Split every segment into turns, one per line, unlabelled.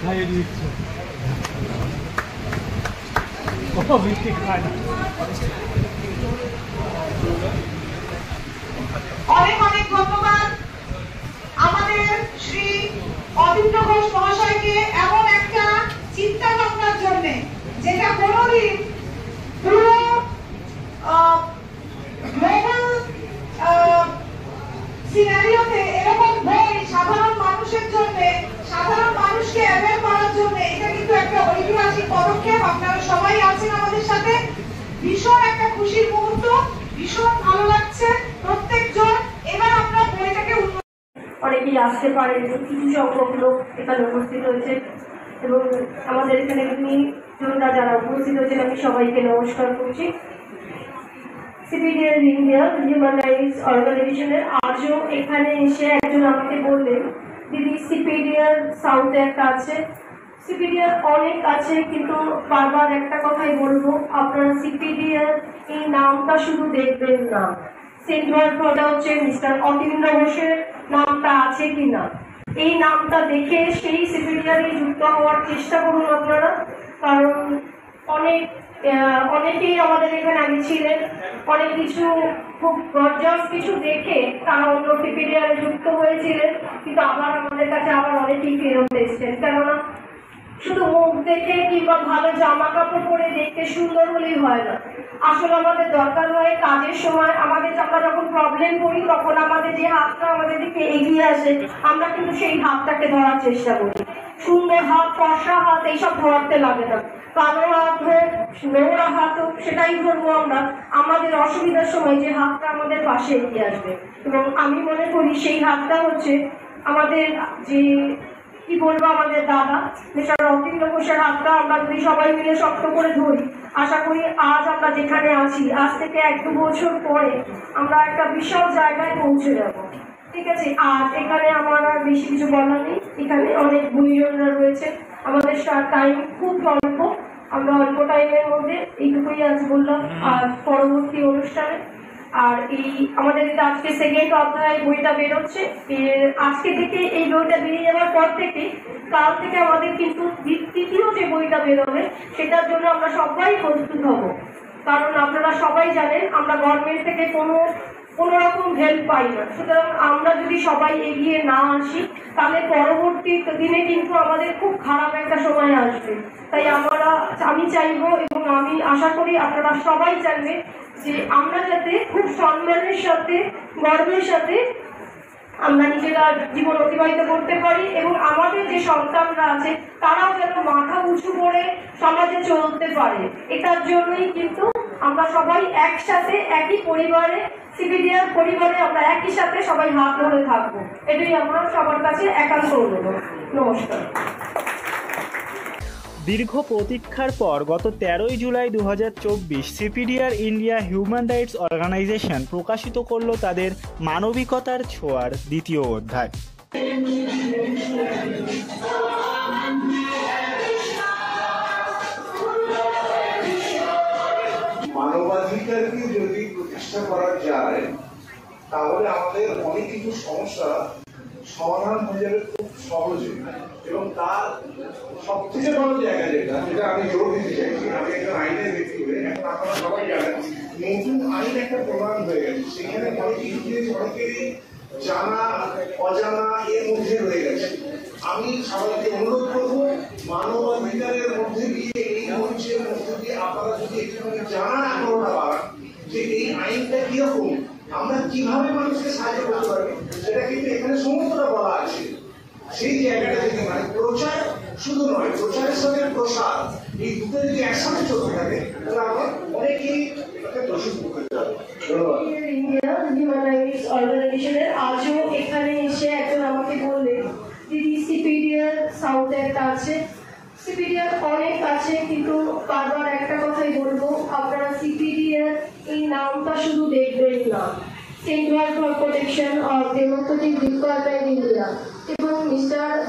খাইয়ে দিচ্ছে বৃষ্টি খায় না।
অনেক অনেক ধন্যবাদ আমাদের শ্রী অতীন্দ্র ঘোষ মহাশয়কে এমন একটা চিন্তা ভাবনার জন্য, যেটা কোনোদিন পুরো গ্লোবাল সিনারিওতে এরকম বই সাধারণ মানুষের জন্য, সাধারণ মানুষকে অ্যাওয়্যার করার জন্য, এটা কিন্তু একটা ঐতিহাসিক পদক্ষেপ। আপনারা সবাই আছেন আমাদের সাথে, ভীষণ একটা খুশির মুহূর্ত, ভীষণ ভালো লাগছে প্রত্যেকজন। এবার আমরা বইটাকে
অনেকেই আসতে পারেন, কিছু সংখ্যক লোক এখানে উপস্থিত হয়েছে এবং আমাদের এখানে যোদ্ধা যারা উপস্থিত হয়েছেন আমি সবাইকে নমস্কার করছি। সিপিডিআর ইন্ডিয়া হিউম্যান রাইটস অর্গানাইজেশনের আজও এখানে এসে একজন আমাকে বললেন, দিদি সিপিডিআর সাউথে একটা আছে, সিপিডিআর অনেক আছে, কিন্তু বারবার একটা কথাই বলবো, আপনারা সিপিডিআর এই নামটা শুধু দেখবেন না, সেন্ট্রাল প্রোডা হচ্ছে মিস্টার অতীন্দ্র ঘোষের নামটা আছে কিনা, এই নামটা দেখে সেই সিপিডিআরে যুক্ত হওয়ার চেষ্টা করুন আপনারা। কারণ অনেকেই আমাদের এখানে আগে ছিলেন, অনেক কিছু খুব গর্জাস কিছু দেখে তারা অন্য সিপিডিআরে যুক্ত হয়েছিলেন, কিন্তু আবার আমাদের কাছে আবার অনেকেই ফেরত এসছেন। কেননা শুধু মুখ দেখে কিংবা ভালো জামা কাপড় পরে দেখতে সুন্দর হলেই হয় না, আসলে আমাদের দরকার হয় কাজের সময় আমরা যখন প্রবলেম করি তখন আমাদের যে হাতটা আমাদের দিকে এগিয়ে আসে, আমরা কিন্তু সেই হাতটাকে ধরার চেষ্টা করি। সুন্দর হাত, ফর্সা হাত এইসব ধরতে লাগে না, কালো হাত হোক, নোংরা হাত হোক, সেটাই ধরবো আমরা আমাদের অসুবিধার সময় যে হাতটা আমাদের পাশে এগিয়ে আসবে। এবং আমি মনে করি সেই হাতটা হচ্ছে আমাদের যে কি বলবো, আমাদের দাদা মিস্টার অতীন্দ্র ঘোষের হাতটা আমরা যদি সবাই মিলে শক্ত করে ধরি, আশা করি আজ আমরা যেখানে আছি, আজ থেকে 1-2 বছর পরে আমরা একটা বিশাল জায়গায় পৌঁছে যাব। ঠিক আছে, আর এখানে আমার আর বেশি কিছু বলার নেই, এখানে অনেক গুণীজনরা রয়েছে, আমাদের টাইম খুব অল্প, আমরা অল্প টাইমের মধ্যে এইটুকুই আজ বললাম। আর পরবর্তী অনুষ্ঠানে আর এই আমাদের আজকে সেকেন্ড অধ্যায় বইটা বেরোচ্ছে, আজকে থেকে এই বইটা বেরিয়ে যাওয়ার পর থেকে কাল থেকে আমাদের কিন্তু তৃতীয় যে বইটা বেরোবে সেটার জন্য আমরা সবাই প্রস্তুত হব। কারণ আপনারা সবাই জানেন আমরা গভর্নমেন্ট থেকে কোনো রকম হেল্প পাই না, সুতরাং আমরা যদি সবাই এগিয়ে না আসি তাহলে পরবর্তী দিনে কিন্তু আমাদের খুব খারাপ একটা সময় আসবে। তাই আমি চাইবো এবং আমি আশা করি আপনারা সবাই চাইবে যে আমরা যাতে খুব সম্মানের সাথে, গর্বের সাথে আমরা নিজেরা জীবন অতিবাহিত করতে পারি এবং আমাদের যে সন্তানরা আছে তারাও যেন মাথা উঁচু করে সমাজে চলতে পারে। এটার জন্যই কিন্তু আমরা সবাই একসাথে একই পরিবারে, সিপিডিআর পরিবারে আমরা একই সাথে সবাই হাত ধরে থাকবো, এটাই আমরা সবার কাছে একান্ত অনুরোধ। নমস্কার।
দীর্ঘ প্রতীক্ষার পর গত 13ই July 2024 CPDR India human rights organisation প্রকাশিত করল তাদের মানবিকতার ছোঁয়ার দ্বিতীয় অধ্যায়।
মানবাধিকারকে যদি প্রতিষ্ঠা করা যায় তাহলে আমাদের অনেক কিছু সমস্যা সমাধান হয়ে যাবে খুব সহজে। এবং তার সবথেকে বড় জায়গা যেটা আমি জোর দিতে চাইছি, আমি একজন আইনের ব্যক্তি হয়ে, এখন আপনারা সবাই জানেন নতুন আইন একটা প্রমাণ হয়ে গেছে, সেখানে অনেক কিছু অনেকেরই জানা অজানা এর মধ্যে রয়ে গেছে। আমি সবাইকে অনুরোধ করবো মানবাধিকারের মধ্যে দিয়ে, এই মঞ্চের মধ্যে দিয়ে আপনারা যদি একটুখানি জানার আগ্রহটা বাড়ান যে এই আইনটা কিরকম, আমরা কিভাবে মানুষকে সাহায্য করতে পারি, সেটা কিন্তু এখানে সমস্তটা বলা আছে। সেই জায়গাটা যদি মানে প্রচার শুধু নয়, প্রচারের সঙ্গে প্রসার, এই দুটো যদি একসাথে চলতে থাকে তাহলে আমরা অনেকেই এটাকে দোষী করতে পারবো। ধন্যবাদ।
ইন্ডিয়া হিউম্যান রাইটস অর্গানাইজেশনের আজও এখানে এসে একজন আমাকে বললেন, দিদি সিপিডিআর সাউথে একটা আছে, সিপিডিআর অনেক আছে, কিন্তু বারবার একটা কথাই বলবো, আপনারা সিপিডিআর এই নামটা শুধু দেখবেন না, central for protection of Democratic requirement India, এবং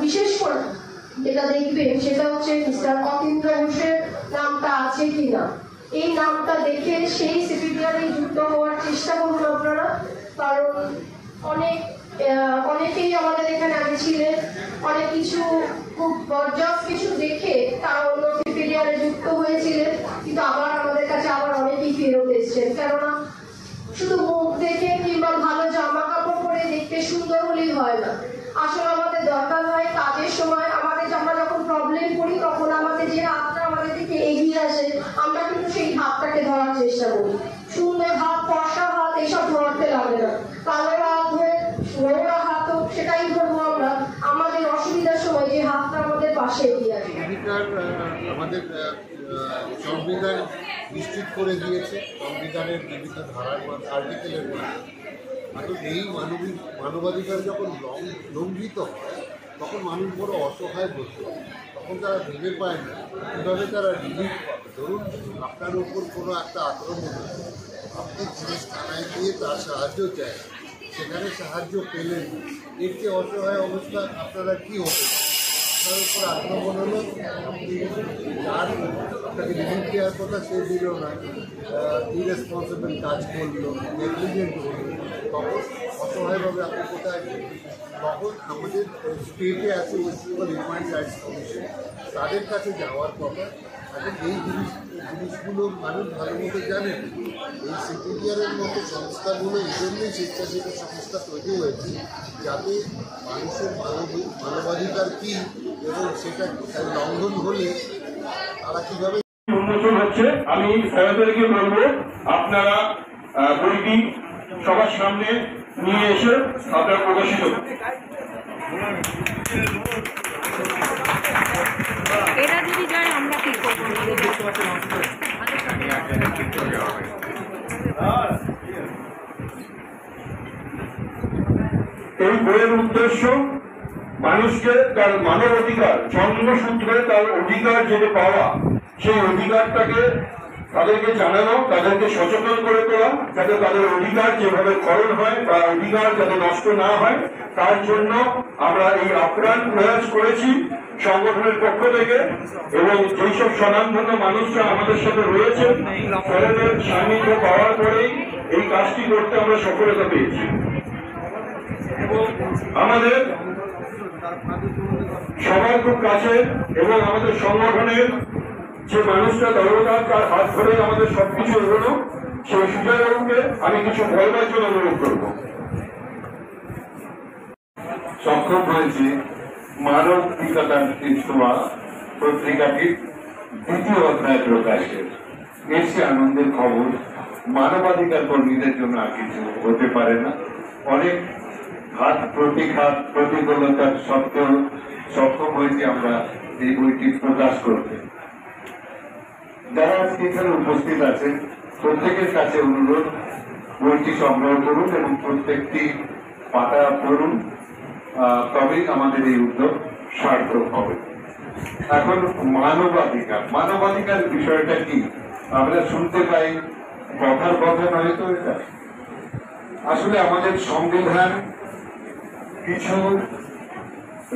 বিশেষ করে যেটা দেখবেন সেটা হচ্ছে মিস্টার অতীন্দ্র ঘোষের নামটা আছে কিনা, এই নামটা দেখে সেই সিপিডিআরে যুক্ত হওয়ার চেষ্টা করুন আপনারা। কারণ অনেকেই আমাদের এখানে আগে ছিলেন, অনেক কিছু খুব গর্জাস কিছু দেখে তারা অন্য সিপিডিআরে যুক্ত হয়েছিলেন, কিন্তু আবার আমাদের কাছে আবার অনেকেই ফেরত এসেছেন। কেননা শুধু মুখ দেখে কিংবা ভালো জামা কাপড় পরে দেখতে সুন্দর হলেই হয় না, আসলে আমাদের দরকার হয় কাজের সময় আমরা যখন প্রবলেম করি তখন আমাদের যে হাতটা আমাদের দিকে এগিয়ে আসে আমরা কিন্তু সেই হাতটাকে ধরার চেষ্টা করি। সুন্দর হাত, ফর্সা হাত এইসব ধরতে লাগে না, কালো হাত হয়ে নোংরা হাত হোক সেটাই ধরবো আমরা। আমাদের অসুবিধার সময় যে হাতটা আমাদের পাশে এগিয়ে আসে।
আমাদের সংবিধান নিশ্চিত করে দিয়েছে, সংবিধানের বিভিন্ন ধারার আর্টিকেলের মধ্যে এই মানবাধিকার যখন লঙ্ঘিত হয় তখন মানুষ বড় অসহায় বোধ করে, তখন তারা ভেবে পায় না কীভাবে তারা রিলিফ পাবে। ধরুন আপনার উপর কোনো একটা আক্রমণ হচ্ছে, আপনি পুলিশ থানায় গিয়ে তার সাহায্য চায়, সেখানে সাহায্য পেলেন, এর যে অসহায় অবস্থা আপনারা কী হতে আপনার উপর আক্রমণ হলো, আপনি যার আপনাকে রিলিফ দেওয়ার কথা সে দিল না, ইরেসপন্সিবল কাজ করলো, নেগলিজেন্ট হলো, তখন অসহায়ভাবে আপনি কোথায় তখন আমাদের স্টেটে আছে West Bengal human rights commission, তাদের কাছে যাওয়ার কথা। এখন এই জিনিসগুলো মানুষ ভালো মতো জানেন। এই সিপিডিআরের মতো সংস্থাগুলো এই জন্যই স্বেচ্ছাসেবী সংস্থা তৈরি হয়েছে যাতে মানুষের মানবাধিকার কী এবং সেটা লঙ্ঘন হলে তারা কীভাবে
উন্মোচন হচ্ছে। আমি সহায়তাকে বলবো আপনারা বইটি সবার সামনে নিয়ে এসে আপনারা প্রকাশিত
এরা যদি যায় আমরা কি করবো?
এই বইয়ের উদ্দেশ্য মানুষকে তার মানব অধিকার, জন্মসূত্রে তার অধিকার যেটা পাওয়া, সেই অধিকারটাকে তাদেরকে জানানো, তাদেরকে সচেতন করে তোলা, যাতে তাদের অধিকার যেভাবে খরণ হয় বা অধিকার যাতে নষ্ট না হয়, তার জন্য আমরা এই আপ্রাণ প্রয়াস করেছি সংগঠনের পক্ষ থেকে। এবং যেসব স্বনামধন্য মানুষরা আমাদের সাথে রয়েছেন তাদের সান্নিধ্য পাওয়ার পরেই এই কাজটি করতে আমরা সফলতা পেয়েছি। এবং আমাদের সবার খুব কাছে এবং আমাদের সংগঠনের যে মানুষটা দরকার তার হাত ধরে আমাদের সবকিছু এগোনো, সেই সুবিধাগুলোকে আমি কিছু বলবার জন্য অনুরোধ করব।
সক্ষম হয়েছে মানবিকতার ইস্তমা পত্রিকাটির দ্বিতীয় অধ্যায় প্রকাশের। এর সে আনন্দের খবর মানবাধিকার কর্মীদের জন্য আর কিছু হতে পারে না। অনেক ঘাত প্রতিঘাত প্রতিকূলতার সত্ত্বেও সক্ষম হয়েছে আমরা এই বইটি প্রকাশ করতে। যারা আজকে এখানে উপস্থিত আছেন প্রত্যেকের কাছে অনুরোধ, বইটি সংগ্রহ করুন এবং প্রত্যেকটি পাতা পড়ুন, তবেই আমাদের এই উদ্যোগ সার্থক হবে। এখন মানবাধিকার বিষয়টা কি আমরা শুনতে পাই, কথার কথা নয় তো এটা। আসলে আমাদের সংবিধান কিছু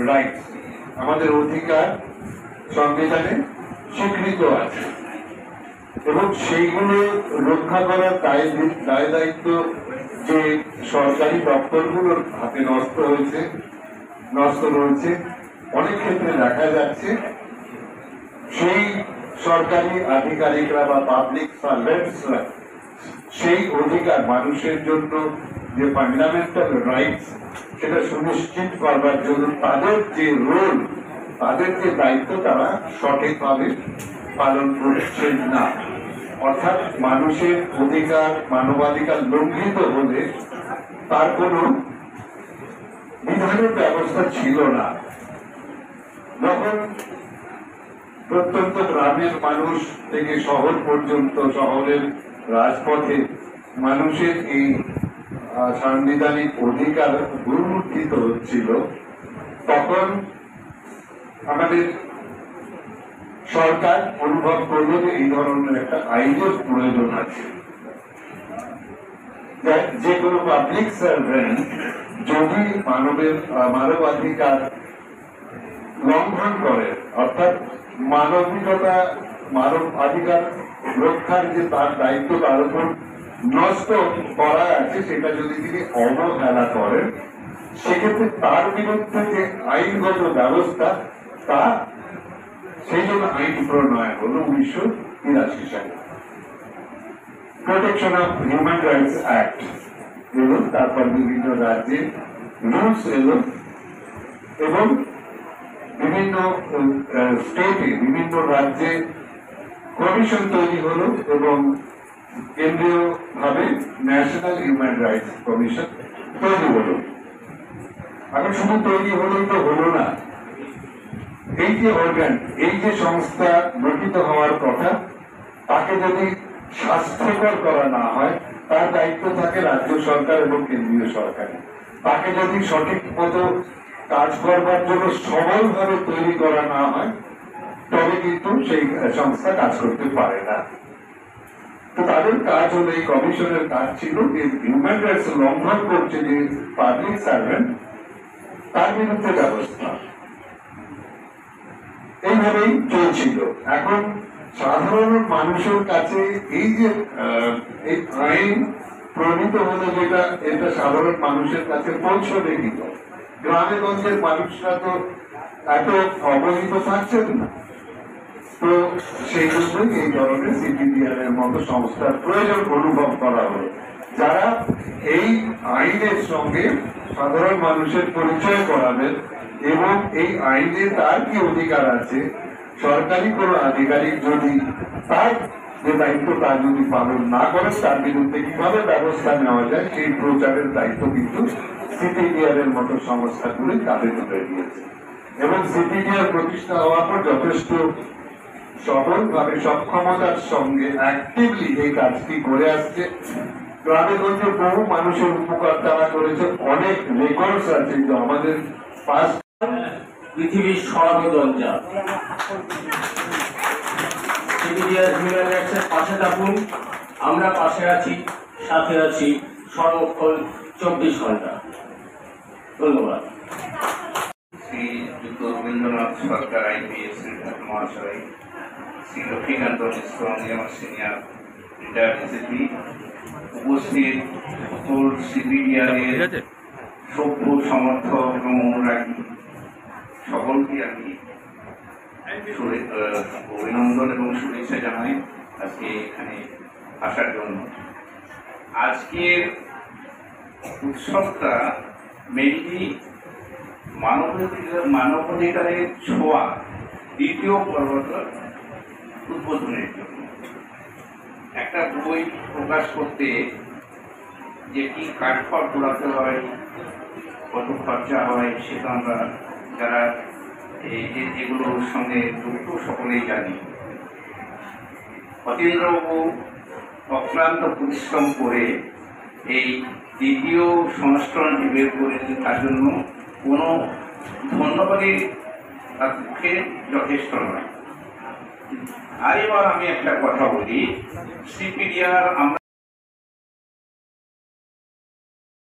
রাইটস, আমাদের অধিকার সংবিধানে স্বীকৃত আছে এবং সেইগুলো রক্ষা করার দায় দায়িত্ব যে সরকারি দপ্তরগুলোর হাতে ন্যস্ত রয়েছে। অনেক ক্ষেত্রে দেখা যাচ্ছে সেই সরকারি আধিকারিকরা বা পাবলিক সার্ভেন্টসরা সেই অধিকার মানুষের জন্য যে ফান্ডামেন্টাল রাইটস সেটা সুনিশ্চিত করবার জন্য তাদের যে রোল, তাদের যে দায়িত্ব তারা সঠিকভাবে পালন করছেন না। অর্থাৎ মানুষের অধিকার, মানবাধিকার লঙ্ঘিত হলে তার কোনো বিধানের ব্যবস্থা ছিল না। যখন প্রত্যন্ত গ্রামের মানুষ থেকে শহর পর্যন্ত, শহরের রাজপথে মানুষের এই সাংবিধানিক অধিকার দুর্মুঠিত হচ্ছিল, তখন আমাদের সরকার অনুভব করলো যে এই ধরনের একটা আইনের প্রয়োজন আছে। যে কোনো পাবলিক সার্ভেন্ট যদি মানবাধিকার লঙ্ঘন করে, অর্থাৎ মানবাধিকার রক্ষার যে তার দায়িত্ব তার উপর নষ্ট করা আছে, সেটা যদি তিনি অবহেলা করেন, সেক্ষেত্রে তার বিরুদ্ধে যে আইনগত ব্যবস্থা তা সেই জন্য আইন প্রণয়ন হলো 1983 সালে। Protection of human rights act এলো, তারপর বিভিন্ন রাজ্যে রুলস এলো এবং বিভিন্ন স্টেটে বিভিন্ন রাজ্যে কমিশন তৈরি হলো এবং কেন্দ্রীয় ভাবে ন্যাশনাল হিউম্যান রাইটস কমিশন তৈরি হলো। এখন শুধু তৈরি হলেই তো হলো না, এই যে অর্গান, এই যে সংস্থা গঠিত হওয়ার কথা, তাকে যদি স্বাস্থ্যকর করা না হয়, তার দায়িত্ব থাকে রাজ্য সরকার এবং কেন্দ্রীয় সরকারের। তাকে যদি সঠিক মতো কাজ করবার জন্য সবলভাবে তৈরি করা না হয়, তবে কিন্তু সেই সংস্থা কাজ করতে পারে না। তো তাদের কাজ হলো, এই কমিশনের কাজ ছিল যে হিউম্যান রাইটস লঙ্ঘন করছে যে পাবলিক সার্ভেন্ট, তার বিরুদ্ধে ব্যবস্থা। এইভাবেই চলছিল। এখন সাধারণ মানুষের কাছে এই যে এই আইন প্রণীত হলো, যেটা এটা সাধারণ মানুষের কাছে পৌঁছবে কি? গ্রামে গঞ্জের মানুষরা তো এত অবহিত থাকছেন না। তো সেই জন্যই এই ধরনের সিপিডিআর এর মতো সংস্থার প্রয়োজন অনুভব করা হলো, যারা এই আইনের সঙ্গে সাধারণ মানুষের পরিচয় করাবেন এবং এই আইনে তার কি অধিকার আছে, সরকারি কোনো আধিকারিক যদি তার যে দায়িত্ব তা যদি পালন না করেন, তার বিরুদ্ধে কিভাবে ব্যবস্থা নেওয়া যায়, সেই প্রচারের দায়িত্ব কিন্তু সিপিডিআর এর মতো সংস্থাগুলি তাদের তুলে দিয়েছে। এবং সিপিডিআর প্রতিষ্ঠা হওয়ার পর যথেষ্ট সফলভাবে সক্ষমতার সঙ্গে অ্যাক্টিভলি এই কাজটি করে আসছে। গ্রামে গঞ্জে বহু মানুষের উপকার তারা করেছে, অনেক রেকর্ডস আছে। কিন্তু আমাদের
পৃথিবীর সর্বদঞ্জা সিপিডিআর হিউম্যান রাইটসের পাশে থাকুন। আমরা পাশে আছি, সাথে আছি সর্বক্ষণ 24 ঘন্টা। ধন্যবাদ।
শ্রীযুক্ত রবীন্দ্রনাথ সরকার আইপিএস মহাশয়, শ্রী লক্ষ্মীকান্ত মিশ্র আমার সিনিয়র রিটায়ার্ড এসিপি, উপস্থিত সিপিডিআরের সভ্য সমর্থক এবং অনুরাগী সকলকে আমি অভিনন্দন এবং শুভেচ্ছা জানাই আজকে এখানে আসার জন্য। আজকের উৎসবটা মেইনলি মানবাধিকারের ছোঁয়া দ্বিতীয় পর্বটা উদ্বোধনের জন্য। একটা বই প্রকাশ করতে যে কি কাঠখড় পোড়াতে হয়, কত খরচা হয়, সেটা আমরা যারা এগুলোর সঙ্গে যুক্ত সকলেই জানি। অতীন্দ্রবাবু অক্লান্ত পরিশ্রম করে এই দ্বিতীয় সংস্করণটি বের করেছেন, তার জন্য কোনো ধন্যবাদই তার পক্ষে যথেষ্ট নয়। আর এবার আমি একটা কথা বলি, সিপিডিআর আমরা